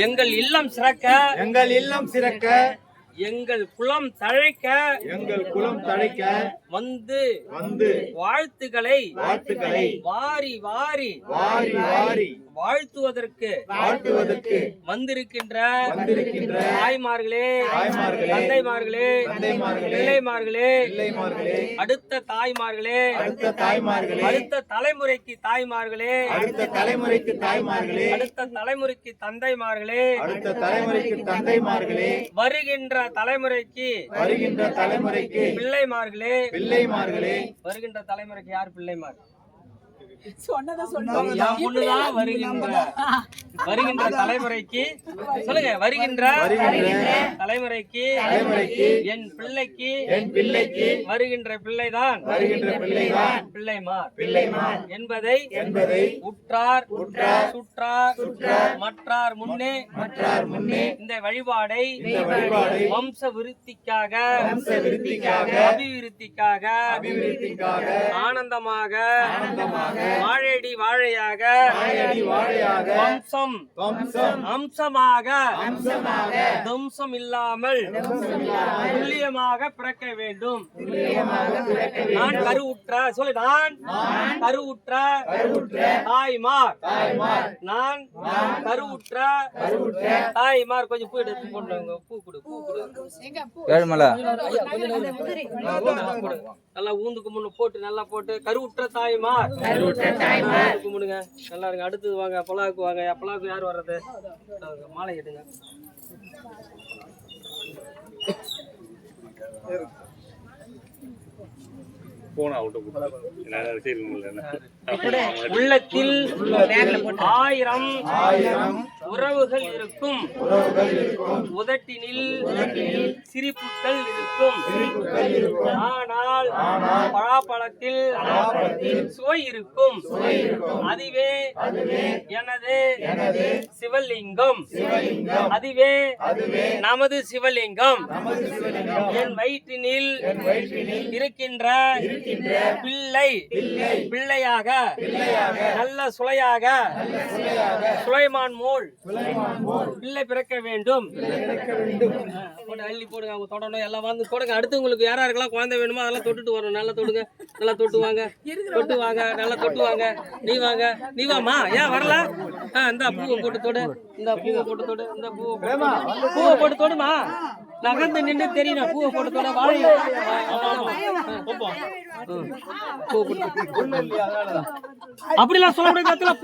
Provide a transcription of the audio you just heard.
எங்கள் இல்லம் சிறக்க, எங்கள் இல்லம் சிறக்க, எங்கள் குலம் தழைக்க, எங்கள் குலம் தழைக்க வந்து வந்து வாழ்த்துக்களை வாழ்த்துக்களை வாரி வாரி வாரி வாரி வாழ்த்துவதற்கு வந்திருக்கின்ற தாய்மார்களே, தந்தைமார்களே, பிள்ளைமார்களே, அடுத்த தாய்மார்களே, அடுத்த தலைமுறைக்கு தாய்மார்களே, அடுத்த தலைமுறைக்கு தந்தைமார்களே, வருகின்ற தலைமுறைக்கு பிள்ளைமார்களே, வருகின்ற தலைமுறைக்கு யார் பிள்ளைமார்? வருகின்ற தலைமுறைக்கு சொல்லுங்க. வருகின்ற தலைமுறைக்கு என் பிள்ளைக்கு வருகின்ற பிள்ளைதான் பிள்ளைமார் என்பதை உற்றார் சுற்றார் மற்றார் முன்னே இந்த வழிபாடை வம்ச விருத்திக்காக அபிவிருத்திக்காக ஆனந்தமாக வாழையடி வாழையாக வம்சம் அம்சமாக தும்சம் இல்லாமல் துல்லியமாக பிறக்க வேண்டும். நான் கருவுற்ற சொல்லு. நான் கருவுற்ற தாய்மார். நான் கருவுற்ற தாய்மார். கொஞ்சம் பூ எடுத்து கொண்டு பூ கொடு. நல்லா ஊந்துக்கு முன்னு போட்டு நல்லா போட்டு கருவுற்ற தாய்மார் கும்பிடுங்க. நல்லா இருங்க. அடுத்தது வாங்க பலாவுக்கு வாங்க. பலாவுக்கு யார் வர்றது? மாலை எடுங்க. உள்ளத்தில் 1000 உறவுகள் இருக்கும். உதட்டினில் சிரிப்புகள் இருக்கும். ஆனால் பலாப்பழத்தில் சுவை இருக்கும். அதுவே எனது சிவலிங்கம். அதுவே நமது சிவலிங்கம். என் வயிற்றினில் இருக்கின்ற பிள்ளையாக நல்ல சுளையாக சுலைமான் மோல் பிள்ளை பிறக்க வேண்டும். அள்ளி போடுங்க. அவங்க தொடணும். எல்லாம் வந்து தொடுங்க. அடுத்து உங்களுக்கு யாராருக்கெல்லாம் குழந்தை வேணுமோ அதெல்லாம் தொட்டுட்டு வரணும். நல்லா தொடுங்க. நல்லா தொட்டு வாங்க. நல்லா தொட்டு வாங்க. நீ வாமா. ஏன் வரல? இந்த பூவை போட்டு தொடு. இந்த பூவை போட்டு தொடுமா. நகர்ந்து நின்று தெரியும். பூவை போட்டு தொட. வாழை அப்படிலாம் சொல்ல முடியாது.